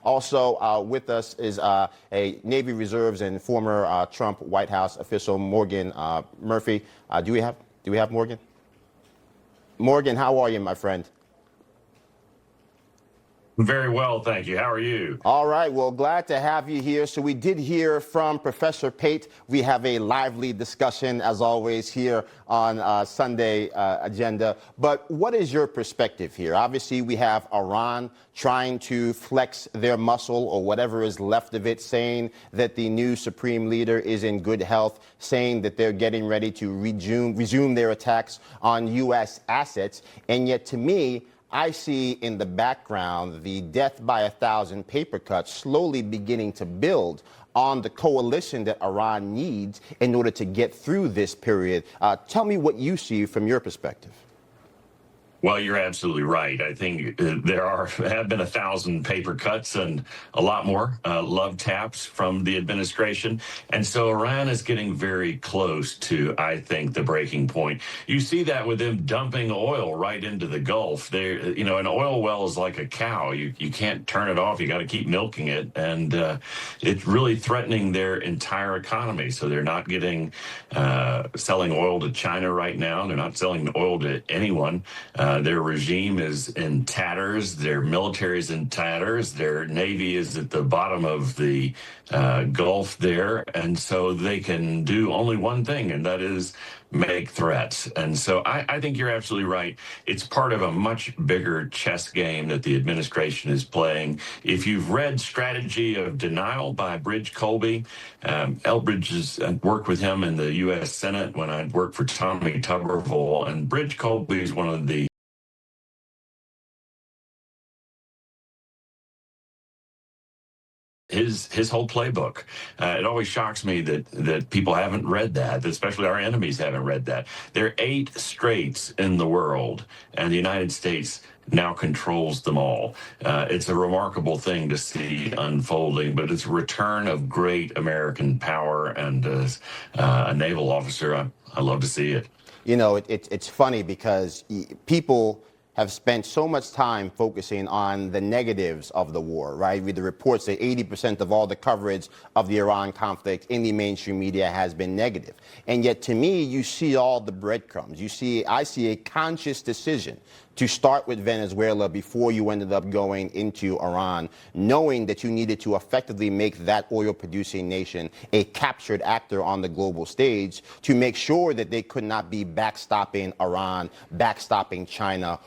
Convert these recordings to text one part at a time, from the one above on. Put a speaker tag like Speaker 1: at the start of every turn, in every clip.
Speaker 1: Also with us is a Navy Reserves and former Trump White House official, Morgan Murphy. Do we have Morgan? Morgan, how are you, my friend?
Speaker 2: Very well, thank you. How are you?
Speaker 1: All right. Well, glad to have you here. So we did hear from Professor Pate. We have a lively discussion, as always, here on Sunday Agenda. But what is your perspective here? Obviously, we have Iran trying to flex their muscle, or whatever is left of it, saying that the new supreme leader is in good health, saying that they're getting ready to resume their attacks on U.S. assets. And yet, to me, I see in the background the death by 1,000 paper cuts slowly beginning to build on the coalition that Iran needs in order to get through this period. Tell me what you see from your perspective.
Speaker 2: Well, you're absolutely right. I think there have been 1,000 paper cuts and a lot more love taps from the administration. And so Iran is getting very close to, I think, the breaking point. You see that with them dumping oil right into the Gulf. An oil well is like a cow. You can't turn it off. You got to keep milking it. And it's really threatening their entire economy. So they're not selling oil to China right now. They're not selling oil to anyone. Their regime is in tatters. Their military is in tatters. Their navy is at the bottom of the Gulf there. And so they can do only one thing, and that is make threats. And so I think you're absolutely right. It's part of a much bigger chess game that the administration is playing. If you've read Strategy of Denial by Bridge Colby, Elbridge has worked with him in the U.S. Senate when I worked for Tommy Tuberville. And Bridge Colby is one of the his whole playbook. It always shocks me that people haven't read that, especially our enemies haven't read that. There are 8 straits in the world, and the United States now controls them all. It's a remarkable thing to see unfolding, but it's a return of great American power, and as a naval officer, I love to see it.
Speaker 1: You know, it's funny because people have spent so much time focusing on the negatives of the war, right? With the reports that 80% of all the coverage of the Iran conflict in the mainstream media has been negative. And yet, to me, you see all the breadcrumbs. I see a conscious decision to start with Venezuela before you ended up going into Iran, knowing that you needed to effectively make that oil-producing nation a captured actor on the global stage to make sure that they could not be backstopping Iran, backstopping China,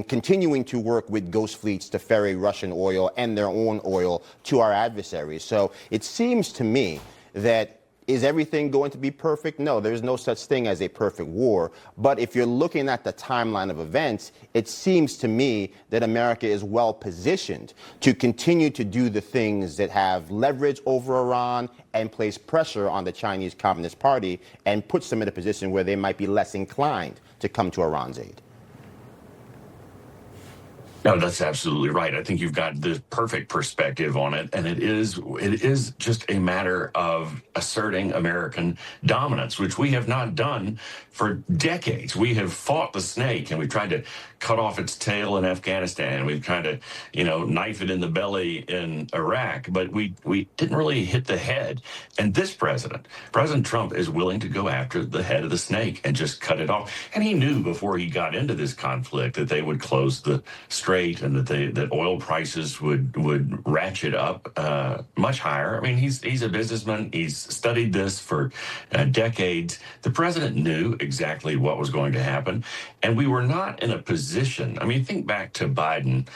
Speaker 1: continuing to work with ghost fleets to ferry Russian oil and their own oil to our adversaries. So it seems to me that is everything going to be perfect? No, there's no such thing as a perfect war. But if you're looking at the timeline of events, it seems to me that America is well positioned to continue to do the things that have leverage over Iran and place pressure on the Chinese Communist Party and puts them in a position where they might be less inclined to come to Iran's aid.
Speaker 2: No, that's absolutely right. I think you've got the perfect perspective on it, and it is just a matter of asserting American dominance, which we have not done for decades. We have fought the snake, and we've tried to cut off its tail in Afghanistan. We've tried to, knife it in the belly in Iraq, but we didn't really hit the head. And this President Trump, is willing to go after the head of the snake and just cut it off. And he knew before he got into this conflict that they would close the strait and that oil prices would ratchet up much higher. I mean, he's a businessman. He's studied this for decades. The president knew exactly what was going to happen, and we were not in a position. I mean, think back to Biden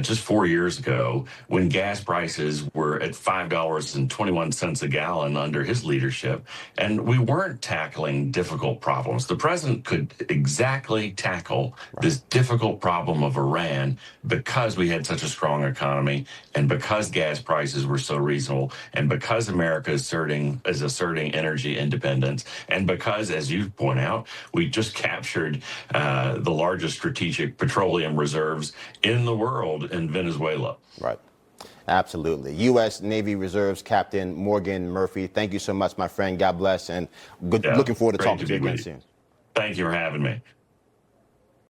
Speaker 2: just 4 years ago when gas prices were at $5.21 a gallon under his leadership, and we weren't tackling difficult problems. The president could exactly tackle this difficult problem of Iran because we had such a strong economy, and because gas prices were so reasonable, and because America is asserting energy independence, and because, as you point out, we just captured the largest strategic petroleum reserves in the world in Venezuela.
Speaker 1: Right. Absolutely. U.S. Navy Reserves Captain Morgan Murphy, thank you so much, my friend. God bless, and looking forward to talking to you again soon.
Speaker 2: Thank you for having me.